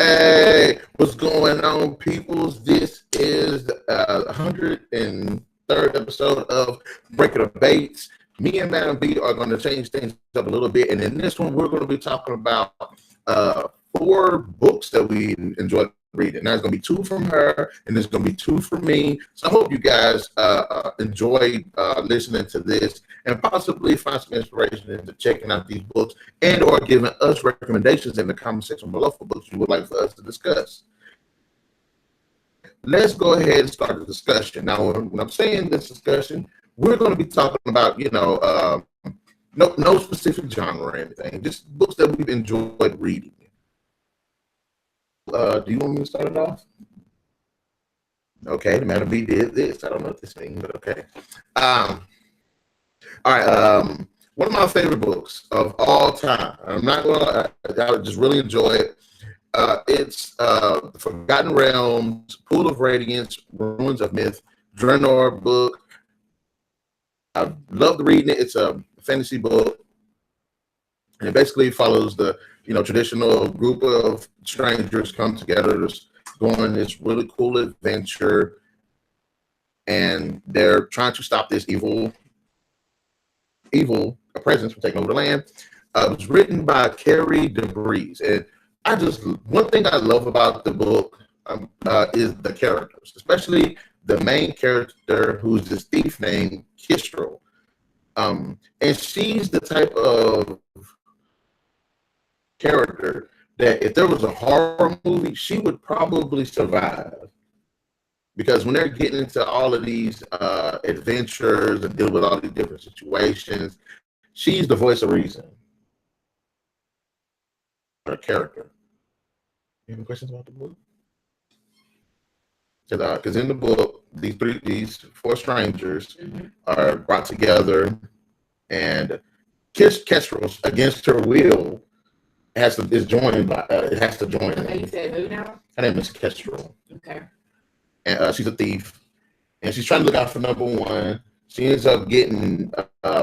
Hey, what's going on, peoples? This is the 103rd episode of Breaking the Baits. Me and Madam B are going to change things up a little bit, and in this one, we're going to be talking about 4 books that we enjoy reading. Now, there's going to be 2 from her, and there's going to be 2 from me. So I hope you guys enjoy listening to this and possibly find some inspiration into checking out these books and or giving us recommendations in the comment section below for books you would like for us to discuss. Let's go ahead and start the discussion. Now, when I'm saying this discussion, we're going to be talking about, no specific genre or anything, just books that we've enjoyed reading. Do you want me to start it off? Okay, the Madam B did this. I don't know what this means, but okay. All right. One of my favorite books of all time. I'm not gonna. I just really enjoy it. It's The Forgotten Realms, Pool of Radiance, Ruins of Myth, Draenor book. I loved reading it. It's a fantasy book, and it basically follows the traditional group of strangers come together to go on this really cool adventure, and they're trying to stop this evil presence from taking over the land. It was written by Carrie DeBreeze, and one thing I love about the book is the characters, especially the main character, who's this thief named Kestrel, and she's the type of character that if there was a horror movie, she would probably survive. Because when they're getting into all of these adventures and dealing with all these different situations, she's the voice of reason. Her character. You have any questions about the book? Because in the book, these 4 strangers are brought together, and Kestrel, against her will, has to join. Okay, you said who now? Her name is Kestrel. Okay. And she's a thief, and she's trying to look out for number 1. She ends up getting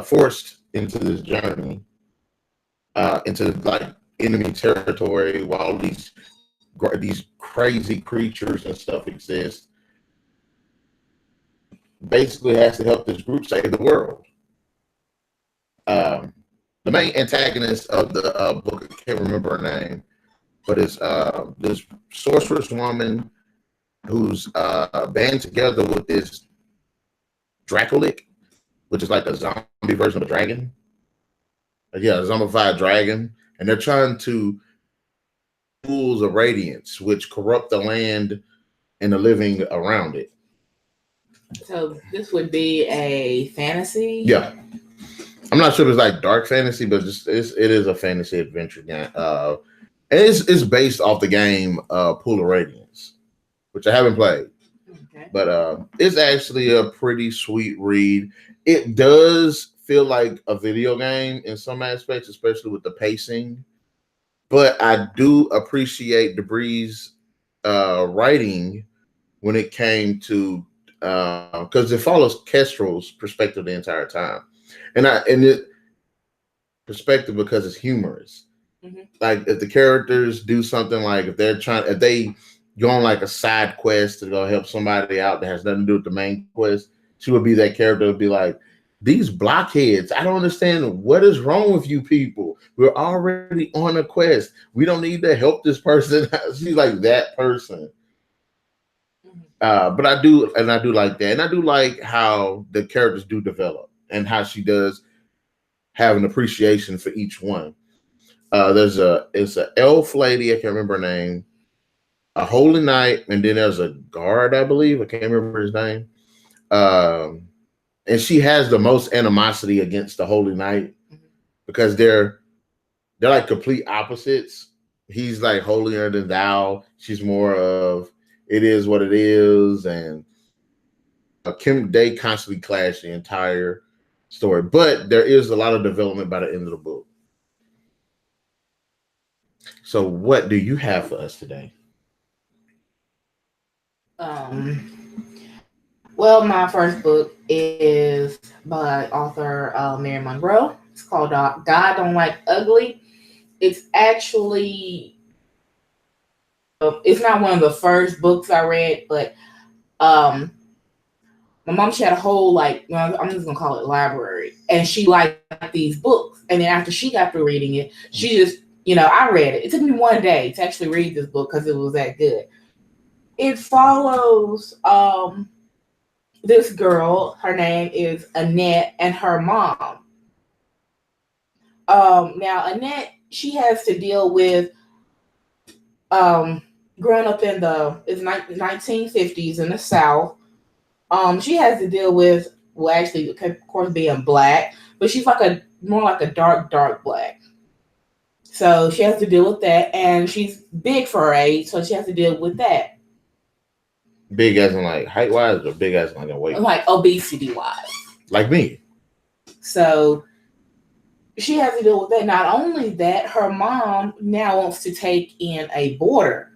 forced into this journey, into like enemy territory, while these crazy creatures and stuff exist. Basically, has to help this group save the world. The main antagonist of the book, I can't remember her name, but it's this sorceress woman who's band together with this Dracolich, which is like a zombie version of a dragon. A zombified dragon. And they're trying to pools of radiance, which corrupt the land and the living around it. So this would be a fantasy? Yeah. I'm not sure if it's like dark fantasy, but it is a fantasy adventure game. And it's based off the game Pool of Radiance, which I haven't played. Okay. But it's actually a pretty sweet read. It does feel like a video game in some aspects, especially with the pacing. But I do appreciate DeBree's writing when it came to because it follows Kestrel's perspective the entire time, and it perspective because it's humorous. Like if the characters do something, like if they go on like a side quest to go help somebody out that has nothing to do with the main quest, she would be that character would be like, these blockheads, I don't understand what is wrong with you people. We're already on a quest. We don't need to help this person. She's like that person. But I do like that. And I do like how the characters do develop and how she does have an appreciation for each one. It's an elf lady, I can't remember her name, a holy knight, and then there's a guard, I believe. I can't remember his name. And she has the most animosity against the holy knight because they're like complete opposites. He's like holier than thou. She's more of it is what it is, and they constantly clash the entire story. But there is a lot of development by the end of the book. So, what do you have for us today? Well, my first book is by author Mary Monroe. It's called God Don't Like Ugly. It's actually it's not one of the first books I read, but um, my mom, she had a whole, like, I'm just gonna call it library, and she liked these books. And then after she got through reading it, she just, I read it. It took me one day to actually read this book because it was that good. It follows this girl. Her name is Annette, and her mom. Now Annette, she has to deal with growing up in the 1950s in the South. She has to deal with, well, actually, of course, being black, but she's like more like a dark black. So she has to deal with that, and she's big for her age, so she has to deal with that. Big as in like height wise, or big as in like a weight? Like obesity wise. Like me. So she has to deal with that. Not only that, her mom now wants to take in a boarder,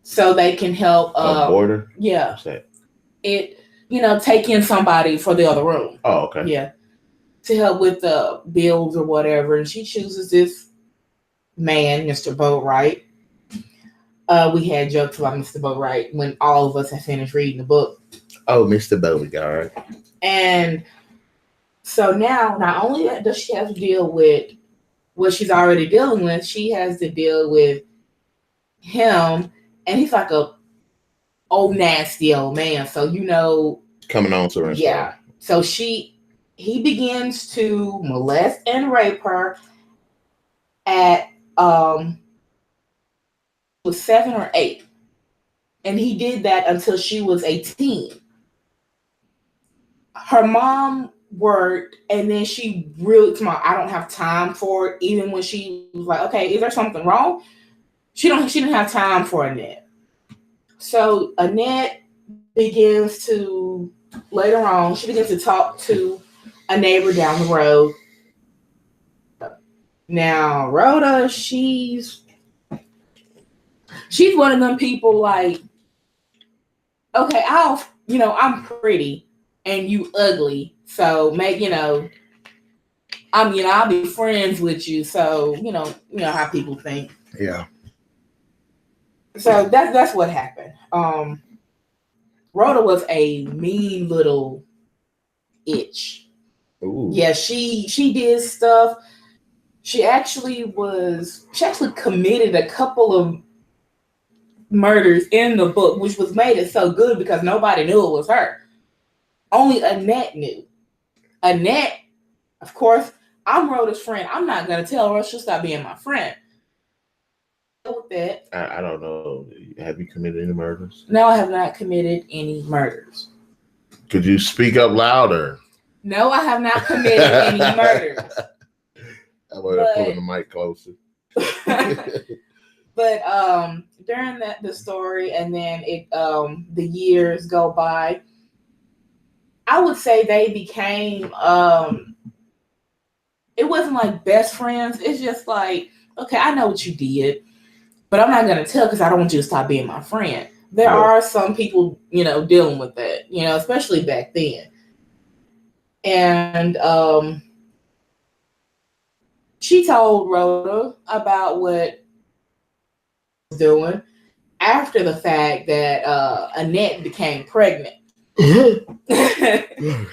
so they can help. A boarder? Yeah. What's that? It, take in somebody for the other room. Oh, okay. Yeah. To help with the bills or whatever. And she chooses this man, Mr. Boatwright. We had jokes about Mr. Boatwright when all of us had finished reading the book. Oh, Mr. Beauregard. And so now, not only does she have to deal with what she's already dealing with, she has to deal with him, and he's like a old nasty old man. So coming on to her. Yeah. So he begins to molest and rape her at was 7 or 8, and he did that until she was 18. Her mom worked, and then she really come on, I don't have time for it. Even when she was like, okay, is there something wrong? She didn't have time for Annette. So Annette begins to, later on, she begins to talk to a neighbor down the road. Now Rhoda, she's one of them people like, okay, I'm pretty and you ugly, so I'll be friends with you. So you know how people think. Yeah. So that's what happened. Rhoda was a mean little itch. Ooh. Yeah, she did stuff. She actually committed a couple of murders in the book, which was made it so good because nobody knew it was her. Only Annette knew. Annette, of course, I'm Rhoda's friend. I'm not gonna tell her she'll stop being my friend. With that, I don't know. Have you committed any murders? No, I have not committed any murders. Could you speak up louder? No, I have not committed any murders. I'm pulling the mic closer. But during the story, and then the years go by, I would say they became it wasn't like best friends. It's just like, okay, I know what you did, but I'm not gonna tell because I don't want you to stop being my friend. There are some people, dealing with that, especially back then. And she told Rhoda about what she was doing after the fact that Annette became pregnant.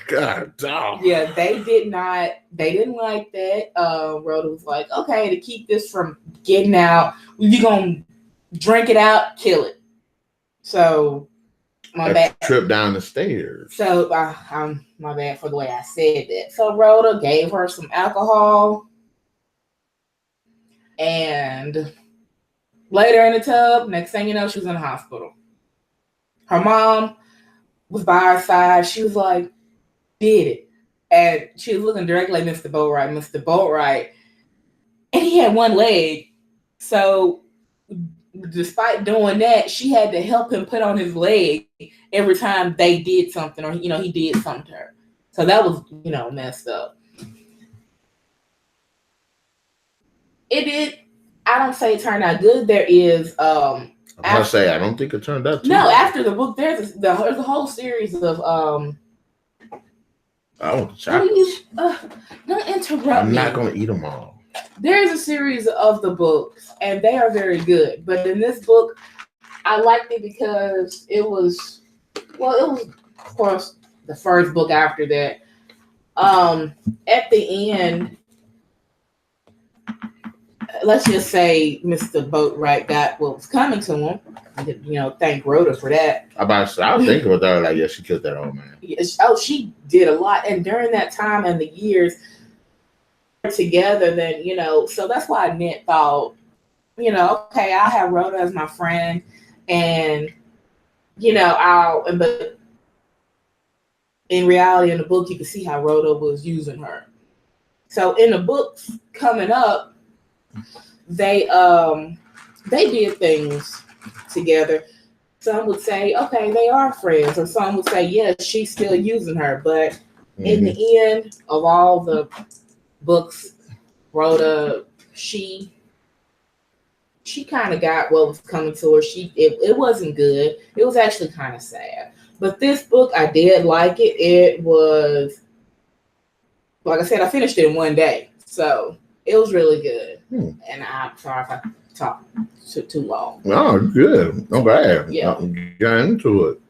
God damn. Yeah, they didn't like that. Rhoda was like, okay, to keep this from getting out, you're gonna drink it out, kill it. So my bad. Trip down the stairs. So my bad for the way I said that. So Rhoda gave her some alcohol, and later in the tub, next thing you know, she was in the hospital. Her mom was by her side. She was like, did it. And she was looking directly at Mr. Boatwright. And he had one leg. So despite doing that, she had to help him put on his leg every time they did something, or he did something to her. So that was, messed up. I don't say it turned out good. There is I don't think it turned out too No, good. after the book, there's a whole series of don't don't interrupt I'm me. not gonna eat them all. There's a series of the books, and they are very good. But in this book, I liked it because it was, of course, the first book after that. At the end, let's just say Mr. Boatwright got what was coming to him. Thank Rhoda for that. I was thinking about that, like, yeah, she killed that old man. Oh, she did a lot. And during that time and the years together, then, so that's why Annette thought, okay, I'll have Rhoda as my friend. And, but in reality, in the book, you can see how Rhoda was using her. So in the books coming up, they did things together. Some would say, okay, they are friends, or some would say, yes, she's still using her. But in the end of all the books, Rhoda, she kind of got what was coming to her. It wasn't good. It was actually kind of sad. But this book, I did like it. It was, like I said, I finished it in one day. So it was really good. And I'm sorry if I talked too long. No, good. No bad. Yeah. Get into it.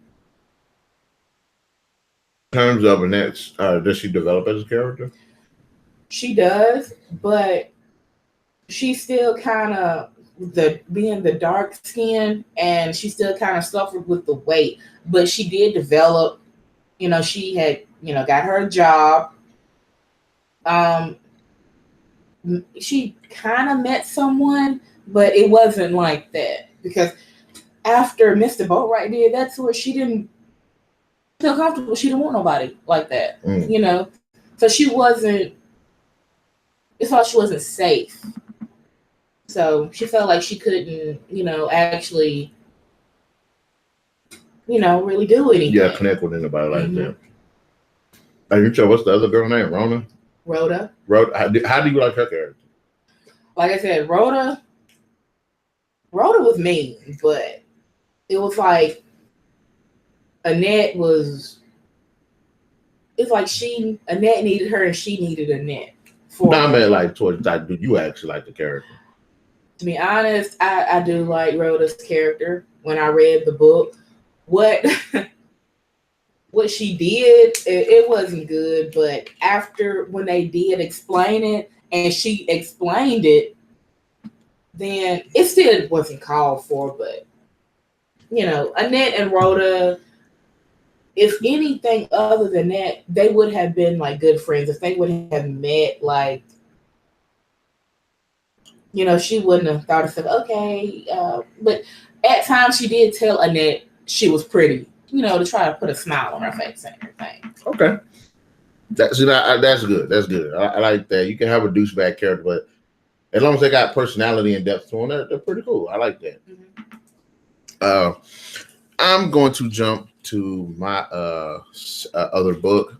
In terms of Annette, does she develop as a character? She does, but she's still kind of being the dark skin, and she still kind of suffered with the weight. But she did develop. She had got her job. She kind of met someone, but it wasn't like that, because after Mr. Boatwright did that to her, she didn't feel comfortable. She didn't want nobody like that, So she wasn't. It's like she wasn't safe. So she felt like she couldn't, actually, really do anything. Yeah, connect with anybody like that. Like, you tell, what's the other girl name? Rhoda. How do you like her character? Like I said, Rhoda was mean, but it was like Annette was. It's like Annette needed her and she needed Annette. I mean, like, do you actually like the character? To be honest, I do like Rhoda's character. When I read the book, what she did, it wasn't good. But when they did explain it and she explained it, then it still wasn't called for. But Annette and Rhoda, if anything other than that, they would have been like good friends. If they would have met, like, she wouldn't have thought of stuff. Okay, but at times she did tell Annette she was pretty, to try to put a smile on her face and everything. Okay, that's good. That's good. I like that. You can have a douchebag character, but as long as they got personality and depth to them, they're pretty cool. I like that. I'm going to jump to my other book.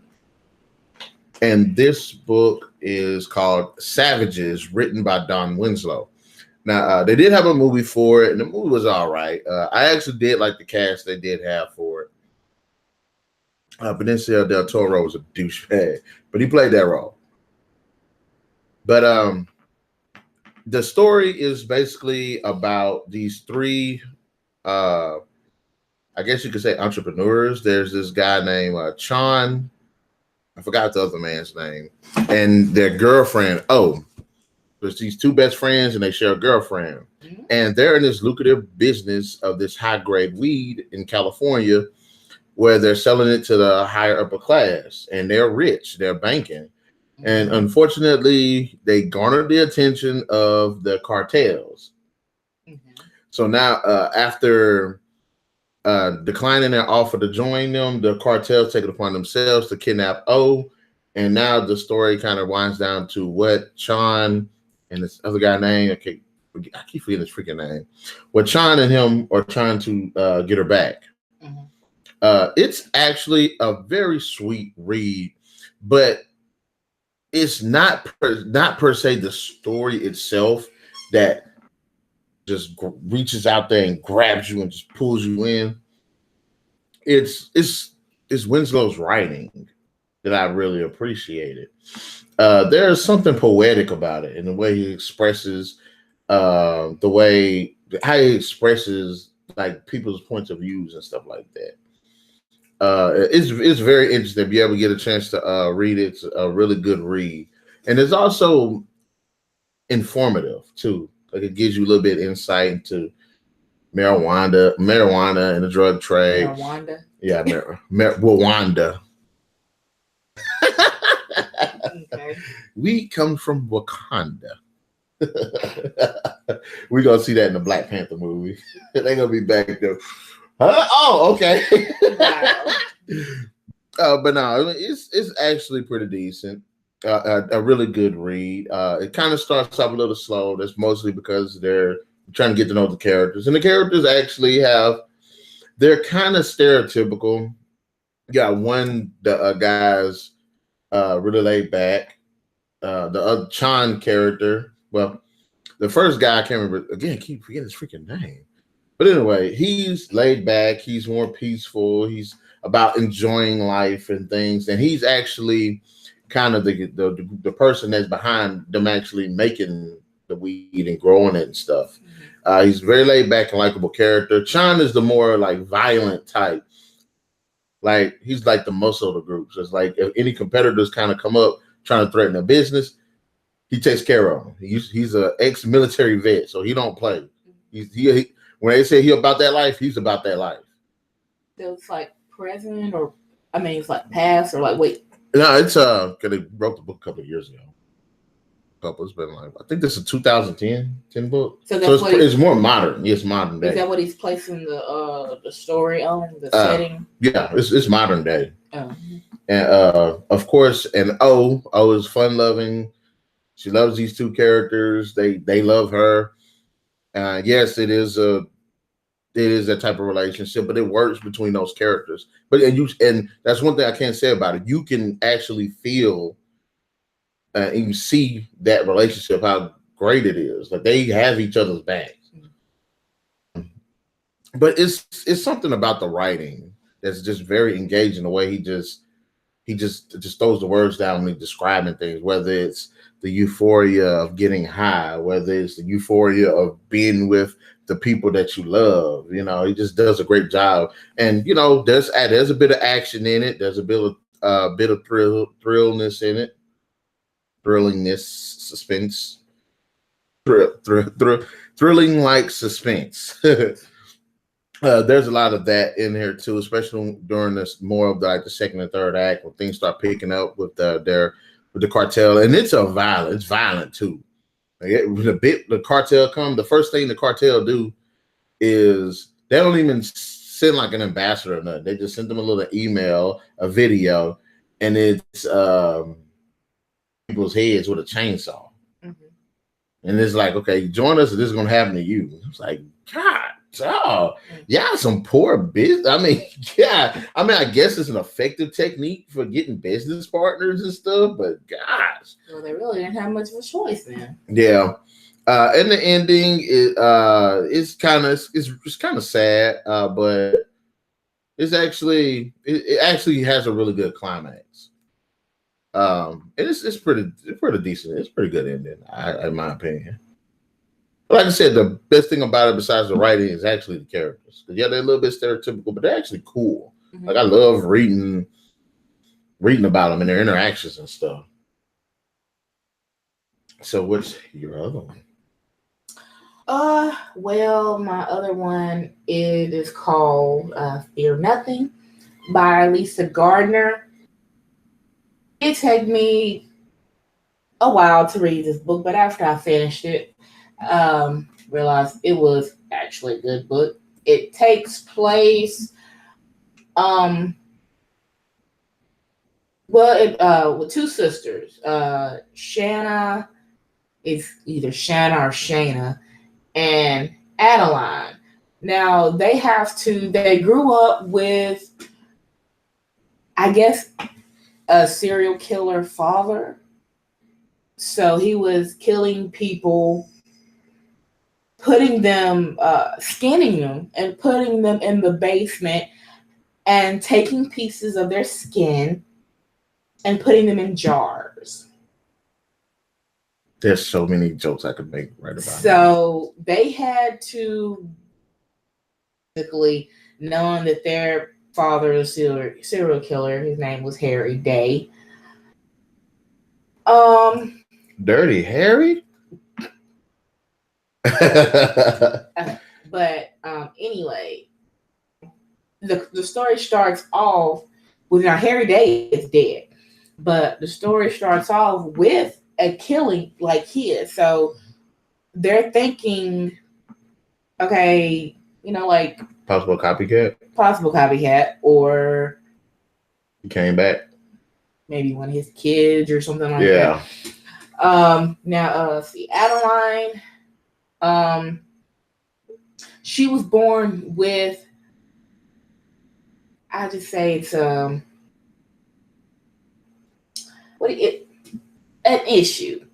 And this book is called Savages, written by Don Winslow. Now, they did have a movie for it, and the movie was all right. I actually did like the cast they did have for it. Benicio del Toro was a douchebag, but he played that role. But the story is basically about these three, I guess you could say, entrepreneurs. There's this guy named Chon. I forgot the other man's name. And their girlfriend. Oh, there's these two best friends and they share a girlfriend. And they're in this lucrative business of this high-grade weed in California where they're selling it to the higher upper class. And they're rich. They're banking. And unfortunately, they garnered the attention of the cartels. So now, after declining their offer to join them, the cartels take it upon themselves to kidnap O. And now the story kind of winds down to what Chon and this other guy named, I keep forgetting his freaking name, what Chon and him are trying to get her back. It's actually a very sweet read, but it's not per se the story itself that just reaches out there and grabs you and just pulls you in. It's Winslow's writing that I really appreciated. There's something poetic about it in the way he expresses, the way how he expresses like people's points of views and stuff like that. It's very interesting. If you ever get a chance to read it, it's a really good read, and it's also informative too. Like it gives you a little bit of insight into marijuana and the drug trade. Marijuana. Yeah, Rwanda. Okay. We come from Wakanda. We're gonna see that in the Black Panther movie. They're gonna be back there. Huh? Oh, okay. Wow. But no, it's actually pretty decent. A really good read. It kind of starts off a little slow. That's mostly because they're trying to get to know the characters, and the characters actually they're kind of stereotypical. You got one the guy's really laid back. The other Chan character, well, the first guy I can't remember again. Keep forgetting his freaking name. But anyway, he's laid back. He's more peaceful. He's about enjoying life and things, and he's actually kind of the person that's behind them actually making the weed and growing it and stuff. He's very laid back and likable character. Chan is the more like violent type. Like he's like the muscle of the group. So it's like if any competitors kind of come up trying to threaten a business, he takes care of them. He's an ex-military vet, so he don't play. He when they say he about that life, he's about that life. It was like present, or I mean, it's like past, or like wait. No, it's because they wrote the book a couple of years ago. It's been like I think this is a 2010 book. So that's it's more modern. Yes, modern day. Is that what he's placing the story on, the setting? Yeah, it's modern day. Oh. And of course, and O is fun loving. She loves these two characters. They love her. Yes, it is that type of relationship, but it works between those characters. But and that's one thing I can't say about it. You can actually feel and you see that relationship, how great it is. Like they have each other's backs. But it's something about the writing that's just very engaging. The way he just throws the words down when he's describing things, whether it's the euphoria of getting high, whether it's the euphoria of being with the people that you love. You know, he just does a great job. And you know, there's a bit of action in it. There's a bit of thrillness in it, thrillingness, suspense, thrilling like suspense. There's a lot of that in here too, especially during this more of the second and third act when things start picking up with the cartel, and it's violent too. Like the cartel come, the first thing the cartel do is they don't even send like an ambassador or nothing. They just send them a little email, a video, and it's people's heads with a chainsaw. And it's like, okay, join us, or this is gonna happen to you. It's like, God. Oh, yeah, some poor business. I mean, yeah. I mean, I guess it's an effective technique for getting business partners and stuff, but gosh. Well, they really didn't have much of a choice then. Yeah. And the ending is kind of sad, but it actually has a really good climax. And it's pretty decent. It's a pretty good ending, in my opinion. Like I said, the best thing about it, besides the writing, is actually the characters. Yeah, they're a little bit stereotypical, but they're actually cool. Like I love reading about them and their interactions and stuff. So, what's your other one? Well, my other one is called "Fear Nothing" by Lisa Gardner. It took me a while to read this book, but after I finished it, realized it was actually a good book. It takes place with two sisters. Shanna is either Shanna or Shayna, and Adeline. Now they grew up with, I guess, a serial killer father. So he was killing people, putting them, skinning them and putting them in the basement and taking pieces of their skin and putting them in jars. There's so many jokes I could make right about it. So they had to, basically, knowing that their father is a serial killer, his name was Harry Day. Dirty Harry? But anyway, the story starts off with, now Harry Day is dead, but the story starts off with a killing like his. So they're thinking, okay, like possible copycat, or he came back. Maybe one of his kids or something like that. Now, see, Adeline, she was born with, I just say it's an issue.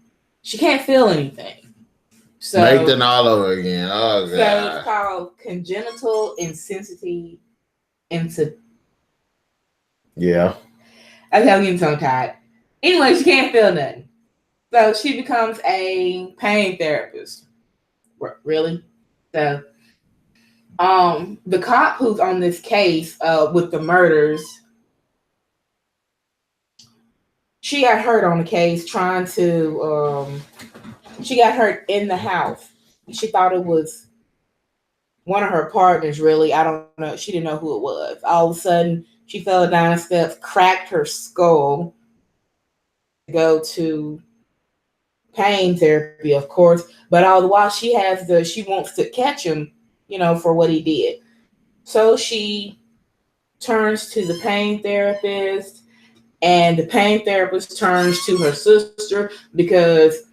She can't feel anything. So Nathan all over again. Oh god. So it's called congenital insensitivity. Yeah. I'm getting tongue tied. Anyway, she can't feel nothing. So she becomes a pain therapist. Really? So the cop who's on this case with the murders, she got hurt on the case trying to she got hurt in the house. She thought it was one of her partners, really. I don't know. She didn't know who it was. All of a sudden, she fell down the steps, cracked her skull, go to pain therapy, of course. But all the while, she wants to catch him, for what he did. So she turns to the pain therapist, and the pain therapist turns to her sister, because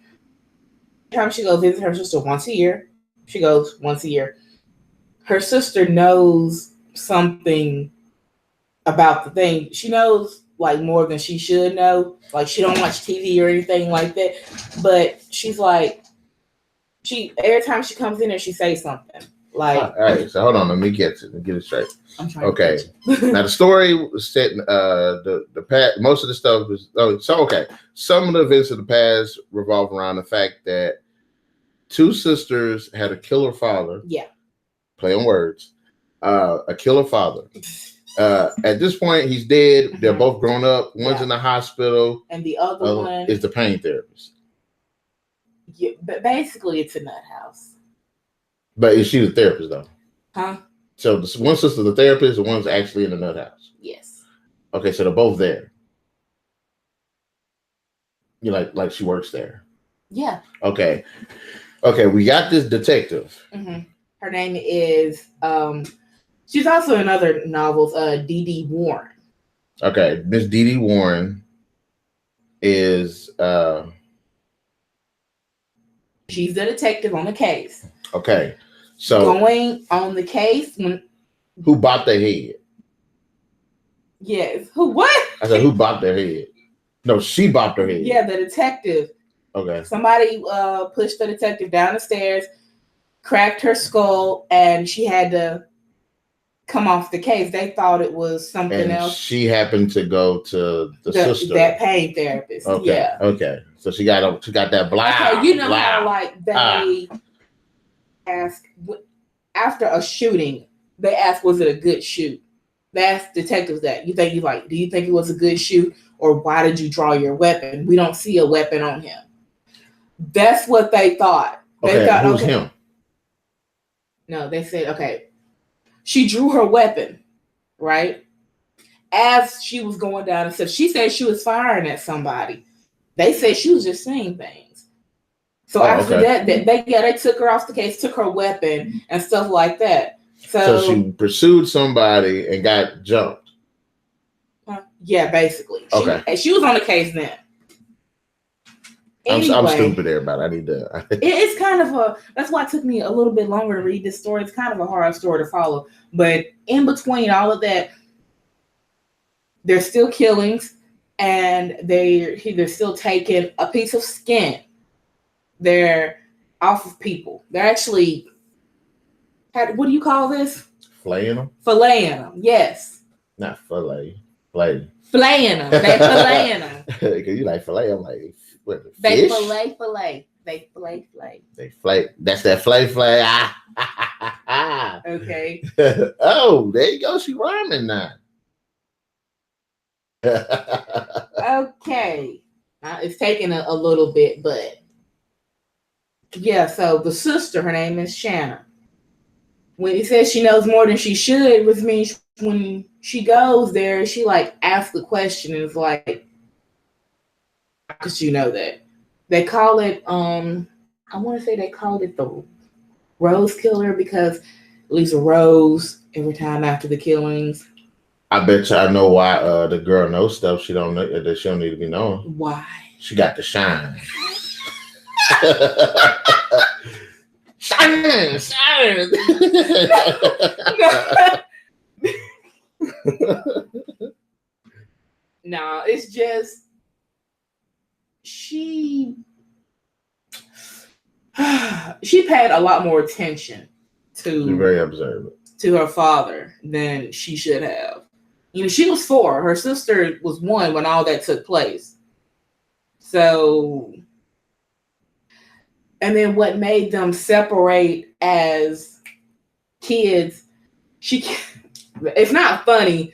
every time she goes visit her sister once a year, her sister knows something about the thing. She knows like more than she should know. Like, she don't watch TV or anything like that. But she's like, every time she comes in there, she says something. Like, all right, so hold on, let me get it straight. I'm trying. Okay. Now the story was set. The past. Most of the stuff was. Okay. Some of the events of the past revolve around the fact that two sisters had a killer father. Yeah. Play on words. A killer father. At this point, he's dead. Mm-hmm. They're both grown up. One's in the hospital, and the other one is the pain therapist. Yeah, but basically, it's a nut house. But is she the therapist though? Huh? So the one sister's the therapist, the one's actually in the nut house. Yes. Okay, so they're both there. You like she works there. Yeah. Okay. We got this detective. Mm-hmm. Her name is she's also in other novels, D.D. Warren. Okay, Miss D.D. Warren is she's the detective on the case. Okay. So going on the case when who bopped their head? Yes. Who what? I said who bopped their head? No, she bopped her head. Yeah, the detective. Okay. Somebody pushed the detective down the stairs, cracked her skull, and she had to come off the case. They thought it was something else. She happened to go to the sister, that pain therapist. Okay. Yeah. Okay. So she got that blah. Okay, blah. how like they ask after a shooting, they ask, was it a good shoot? They ask detectives that. Do you think it was a good shoot, or why did you draw your weapon? We don't see a weapon on him. That's what they thought. They thought, who's him? No, they said, okay, she drew her weapon, right? As she was going down and stuff, she said she was firing at somebody. They said she was just saying things. So after that, they took her off the case, took her weapon and stuff like that. So she pursued somebody and got jumped. Yeah, basically. She was on the case then. Anyway, I'm stupid there, but I need to. It's kind of that's why it took me a little bit longer to read this story. It's kind of a hard story to follow. But in between all of that, there's still killings, and they're still taking a piece of skin. They're off of people. They're actually, what do you call this? Filleting them? Filleting them, yes. Not fillet. Flay. Flaying them. They filleting them. Because you like fillet. I'm like, what, They fish? fillet. They flay. They flay. That's that flay. Okay. Oh, there you go. She rhyming now. Okay. It's taking a little bit, but yeah. So the sister, her name is Shanna. When he says she knows more than she should, which means when she goes there, she like asks the question and is like, how could you know that? They call it, I want to say they called it the Rose Killer because at least a rose every time after the killings. I bet you I know why the girl knows stuff she don't know that she don't need to be knowing. Why? She got the shine. Shine. No, it's just she paid a lot more attention She's very observant to her father than she should have. You know, she was 4. Her sister was 1 when all that took place. So, and then what made them separate as kids, it's not funny,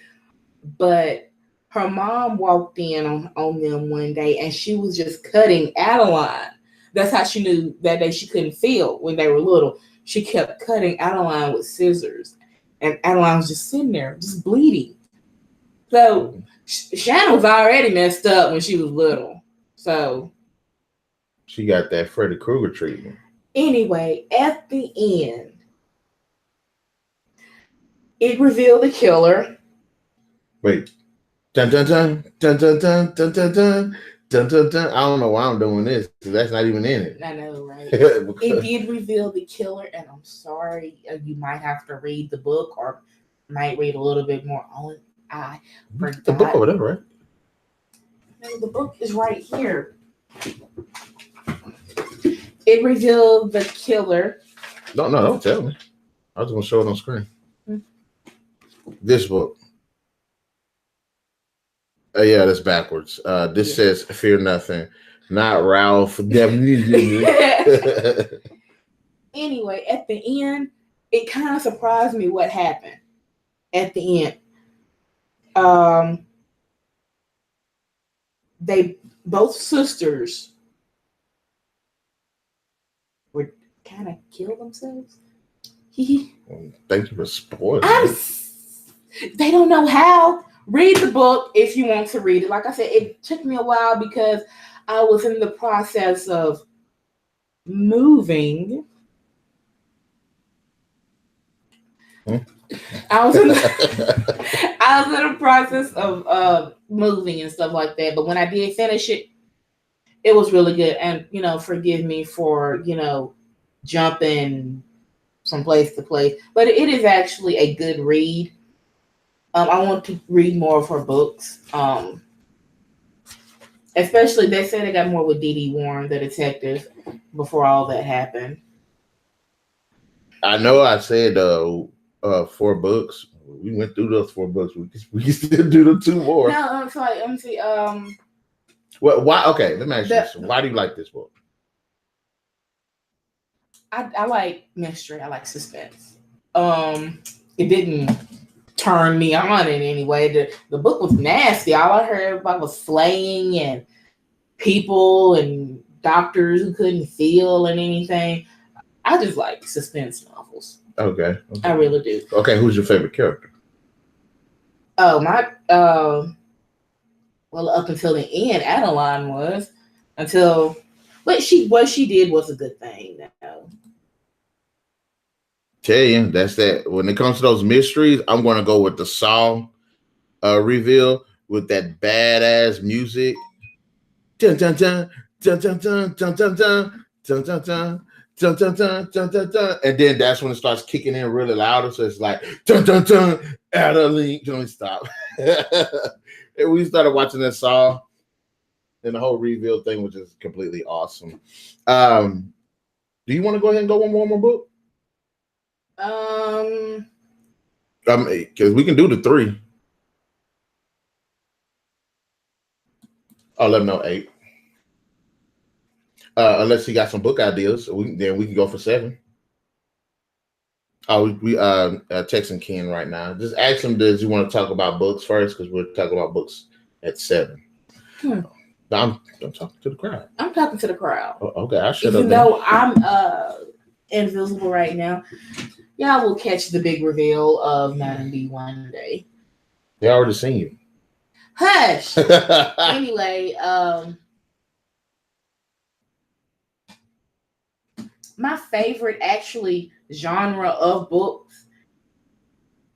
but her mom walked in on them one day and she was just cutting Adeline. That's how she knew that day she couldn't feel when they were little. She kept cutting Adeline with scissors. And Adeline was just sitting there, just bleeding. So Shannon was already messed up when she was little. So she got that Freddy Krueger treatment. Anyway, at the end, it revealed the killer. Wait. Dun dun dun dun dun dun dun dun dun dun dun dun. I don't know why I'm doing this because that's not even in it. I know, right? It did reveal the killer, and I'm sorry, you might have to read the book or might read a little bit more on it. I forgot. The book over there, right? No, the book is right here. It revealed the killer. No, don't tell me. I was going to show it on screen. This book. Yeah, that's backwards. This says "Fear Nothing," not Ralph. Anyway, at the end, it kind of surprised me what happened. At the end, they both sisters were kind of killed themselves. Thank you for spoiling. They don't know how. Read the book if you want to read it. Like I said, it took me a while because I was in the process of moving. I was in the process of moving and stuff like that. But when I did finish it, it was really good. And, forgive me for, jumping from place to place. But it is actually a good read. I want to read more of her books. Especially, they say they got more with Dee Warren, the detective, before all that happened. I know I said 4 books. We went through those 4 books. We can still do the 2 more. No, I'm sorry. Let me see. Well, why? Okay, let me ask you this. Why do you like this book? I like mystery. I like suspense. It didn't turn me on in any way. The book was nasty. All I heard about was slaying and people and doctors who couldn't feel and anything. I just like suspense novels. Okay. I really do. Okay, who's your favorite character? Oh, well, up until the end, Adeline was. What she did was a good thing. Tell you, that's that. When it comes to those mysteries, I'm going to go with the Saw reveal with that badass music. Dun dun dun dun dun dun dun dun dun dun dun dun dun dun dun dun dun dun, and then that's when it starts kicking in really louder. So it's like dun dun dun. Adeline, don't stop. And we started watching that Saw, and the whole reveal thing was just completely awesome. Do you want to go ahead and go one more book? Because we can do the 3. Oh, let him know 8. Unless he got some book ideas, then we can go for 7. Oh, we texting Ken right now. Just ask him, does he want to talk about books first? Because we're talking about books at 7. I'm talking to the crowd. I'm talking to the crowd. Oh, okay, I should have. Even though I'm invisible right now, y'all will catch the big reveal of Madam B one day. They already seen you. Hush. Anyway, my favorite actually genre of books,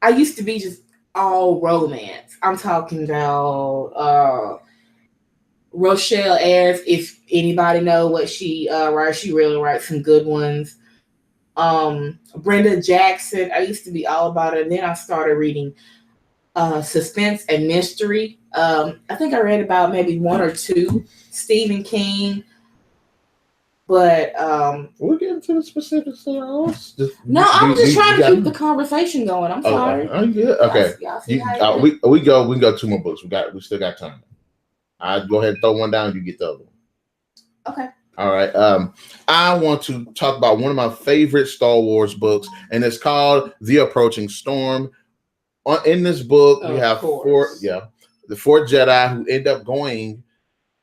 I used to be just all romance. I'm talking about Rochelle Ayers. If anybody know what she writes, she really writes some good ones. Brenda Jackson, I used to be all about it, and then I started reading suspense and mystery. I think I read about maybe 1 or 2 Stephen King. But we're getting to the specifics of yours. No, I'm just trying to keep the conversation going. I'm sorry. Oh, yeah. Okay. We can go 2 more books. We still got time. I'll go ahead and throw one down. You get the other one. Okay. All right. I want to talk about one of my favorite Star Wars books, and it's called The Approaching Storm. In this book, we have 4 Jedi who end up going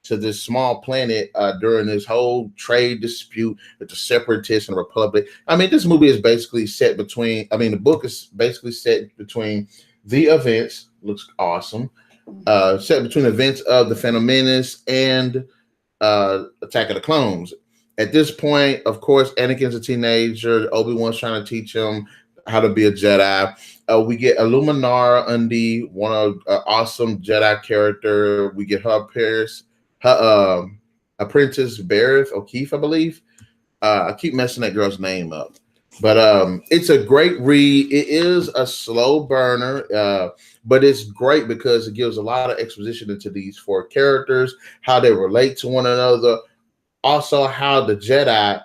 to this small planet during this whole trade dispute with the Separatists and the Republic. I mean, this movie is basically set between. I mean, the book is basically set between the events. Looks awesome. Set between events of the Phantom Menace and Attack of the Clones. At this point, of course, Anakin's a teenager. Obi-Wan's trying to teach him how to be a Jedi. We get Illuminara Undie, one of awesome Jedi character. We get her apprentice Bareth O'Keefe, I believe. I keep messing that girl's name up, but it's a great read. It is a slow burner, but it's great because it gives a lot of exposition into these 4 characters, how they relate to one another. Also, how the Jedi.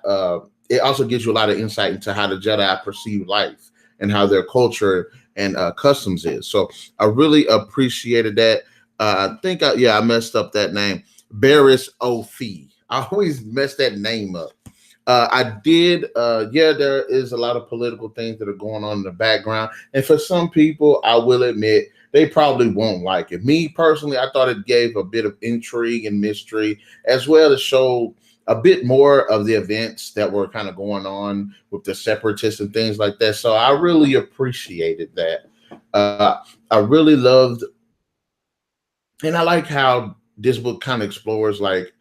It also gives you a lot of insight into how the Jedi perceive life and how their culture and customs is. So I really appreciated that. I think I messed up that name. Barris O'Fee. I always mess that name up. I did. There is a lot of political things that are going on in the background. And for some people, I will admit, they probably won't like it. Me personally, I thought it gave a bit of intrigue and mystery, as well as showed a bit more of the events that were kind of going on with the Separatists and things like that. So I really appreciated that. I really loved, and I like how this book kind of explores like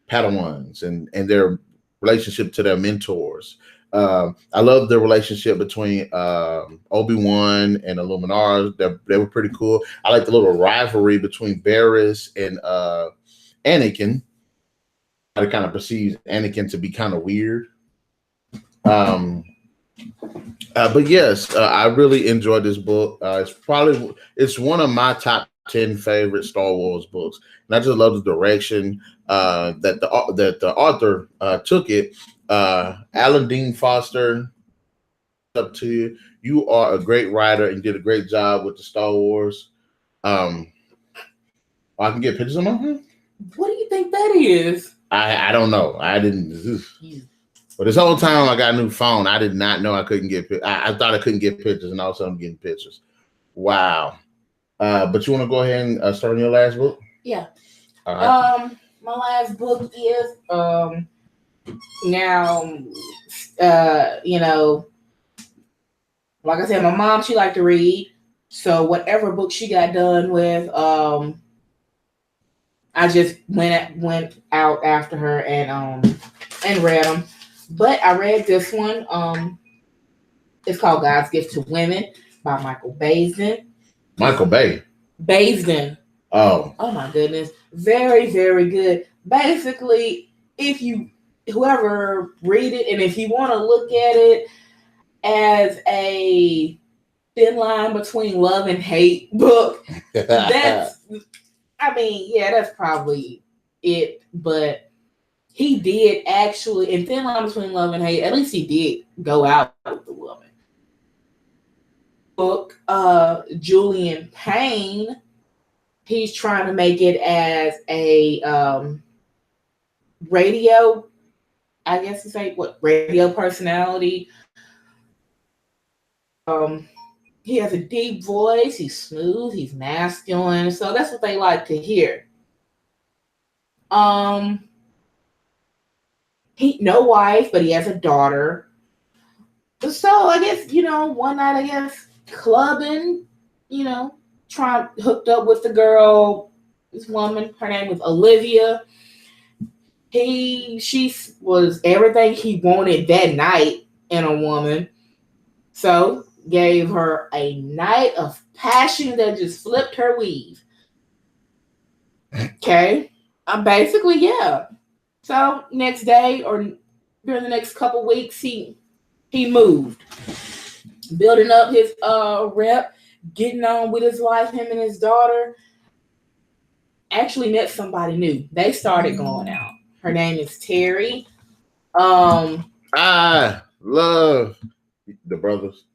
Padawans and their relationship to their mentors. I love the relationship between Obi-Wan and Illuminara. They were pretty cool. I like the little rivalry between Barriss and Anakin. It kind of perceives Anakin to be kind of weird. But yes, I really enjoyed this book. It's one of my top 10 favorite Star Wars books, and I just love the direction that the author took it. Alan Dean Foster, up to you. You are a great writer and did a great job with the Star Wars. I can get pictures of my. What do you think that is? I don't know. I didn't. But this whole time I got a new phone, I did not know I couldn't get. I thought I couldn't get pictures, and all of a sudden I'm getting pictures. Wow. But you want to go ahead and start on your last book? Yeah. All right. My last book is now. Like I said, my mom, she liked to read, so whatever book she got done with, I just went out after her and read them. But I read this one. It's called God's Gift to Women by Michael Baisden. Michael Bay. Baisden. Oh my goodness. Very, very good. Basically, whoever read it, and if you want to look at it as a thin line between love and hate book, that's probably it. But he did actually, in Thin Line Between Love and Hate, at least he did go out with the woman. Book, Julian Payne, he's trying to make it as a radio, I guess to say what radio personality. He has a deep voice, he's smooth, he's masculine, so that's what they like to hear. He no wife, but he has a daughter. So I guess, one night, I guess, clubbing, hooked up with the girl, this woman, her name was Olivia. She was everything he wanted that night in a woman. So gave her a night of passion that just flipped her weave. Okay. Basically, yeah. So next day or during the next couple weeks, he moved, building up his rep, getting on with his life, him and his daughter. Actually met somebody new. They started going out. Her name is Terry. I love the brothers.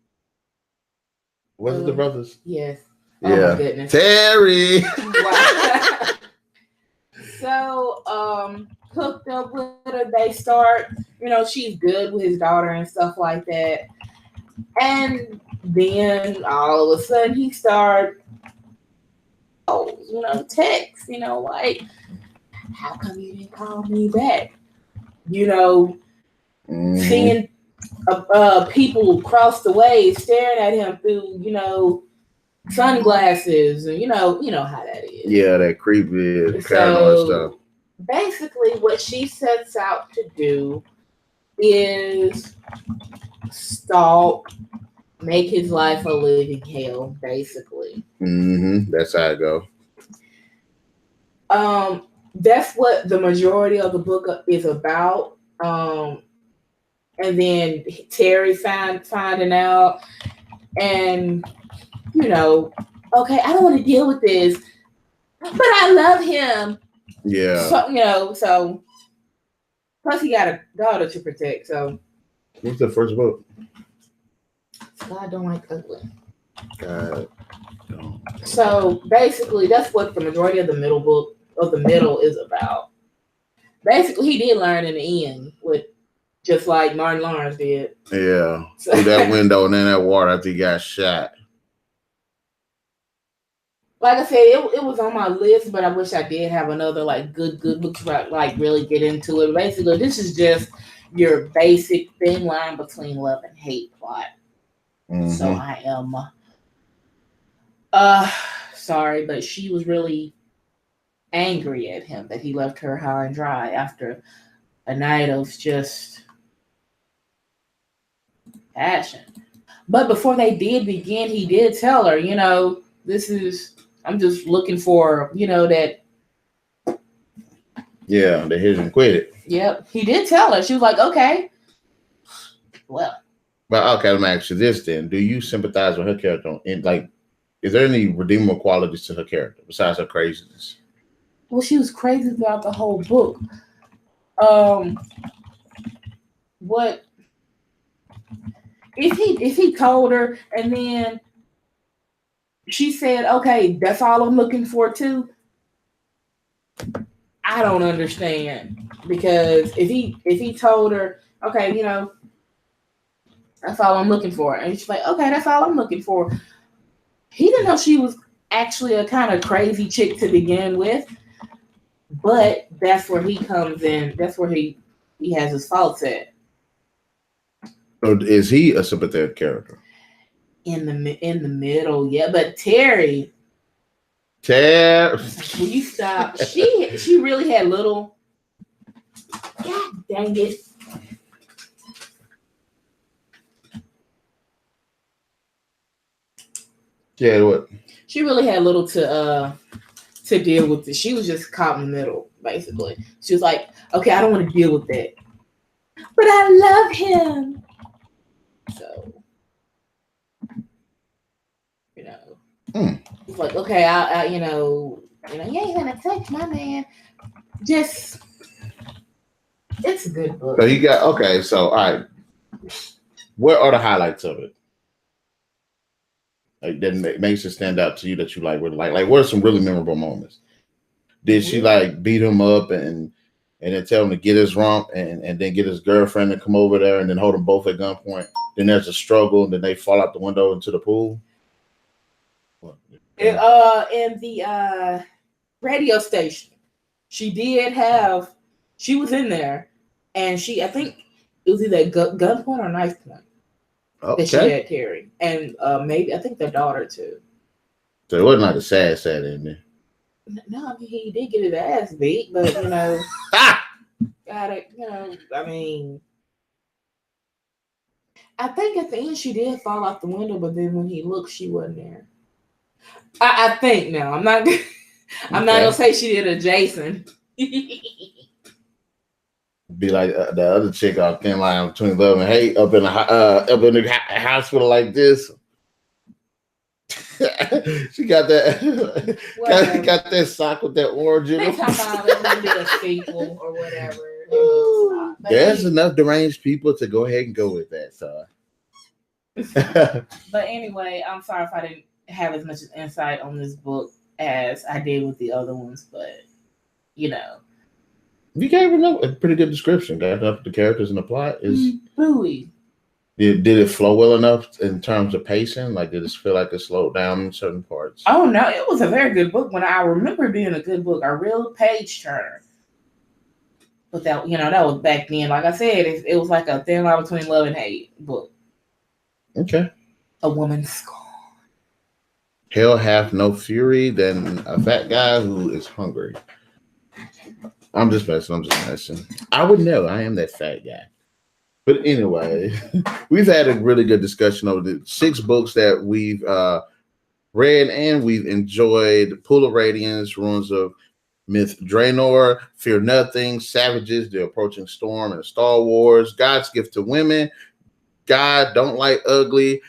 Was it the brothers? Yes. Yeah. Oh my goodness. Terry. Wow. So, hooked up with her. They start, she's good with his daughter and stuff like that. And then all of a sudden he started, text, like, how come you didn't call me back? Seeing people across the way staring at him through, sunglasses, and you know how that is. Yeah, that creepy paranoid stuff. Basically, what she sets out to do is stalk, make his life a living hell, basically. That's how it go. That's what the majority of the book is about. And then Terry finding out, and okay, I don't want to deal with this, but I love him. Yeah. So plus he got a daughter to protect. So what's the first book? God Don't Like Ugly. God don't. So basically, that's what the majority of the middle is about. Basically, he did learn in the end, with just like Martin Lawrence did. Yeah. Through that window and in that water after he got shot. Like I said, it was on my list, but I wish I did have another good book to really get into it. Basically, this is just your basic thin line between love and hate plot. So I am sorry, but she was really angry at him that he left her high and dry after a night of just passion. But before they did begin, he did tell her, I'm just looking for, that. Yeah, the hit and quit it. Yep, he did tell her. She was like, okay. Well. But okay, let me ask you this then. Do you sympathize with her character? Is there any redeemable qualities to her character besides her craziness? Well, she was crazy throughout the whole book. What if he told her and then she said, okay, that's all I'm looking for too? I don't understand, because if he told her, okay, that's all I'm looking for, and she's like, okay, that's all I'm looking for. He didn't know she was actually a kind of crazy chick to begin with, but that's where he comes in. That's where he has his faults at. So is he a sympathetic character? In the middle, yeah. But Terry, will you stop? She really had little. God dang it! Yeah, what? She really had little to deal with it. She was just caught in the middle, basically. She was like, okay, I don't want to deal with that, but I love him. So, it's like, okay, I you ain't gonna touch my man. Just, it's a good book. So you got, okay, so all right. What are the highlights of it? Like that makes it stand out to you that you like really like what are some really memorable moments? Did she like beat him up and then tell him to get his rump and then get his girlfriend to come over there and then hold them both at gunpoint? Then there's a struggle and then they fall out the window into the pool. In the radio station, she was in there, and I think it was either gunpoint or knife point that she had carried, and maybe I think their daughter too. So it wasn't like a sad ending. No, I mean he did get his ass beat, but got it. I mean, I think at the end she did fall out the window, but then when he looked, she wasn't there. I think now. I'm not gonna say she did a Jason. Be like the other chick off Thin Line between love and hate up in the hospital like this. She got that got that sock with that orange in it. They did a sequel or whatever. There's enough deranged people to go ahead and go with that. So, but anyway, I'm sorry if I didn't have as much insight on this book as I did with the other ones, but you gave a pretty good description. Got up the characters and the plot is really. Did it flow well enough in terms of pacing? Like, did it feel like it slowed down in certain parts? Oh no, it was a very good book. When I remember being a good book, a real page turner. But that that was back then. Like I said, it was like a thin line between love and hate book. Okay. A woman's scorn. Hell hath no fury than a fat guy who is hungry. I'm just messing. I would know. I am that fat guy. But anyway, we've had a really good discussion over the 6 books that we've read and we've enjoyed. Pool of Radiance, Ruins of Myth Draenor, Fear Nothing, Savages, The Approaching Storm, and Star Wars, God's Gift to Women, God Don't Like Ugly.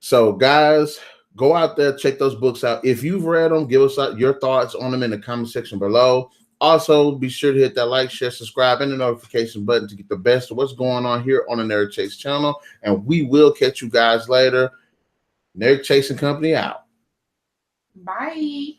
So guys, go out there, check those books out. If you've read them, give us your thoughts on them in the comment section below. Also, be sure to hit that like, share, subscribe, and the notification button to get the best of what's going on here on the NarikChase channel. And we will catch you guys later. NarikChase and Company out. Bye.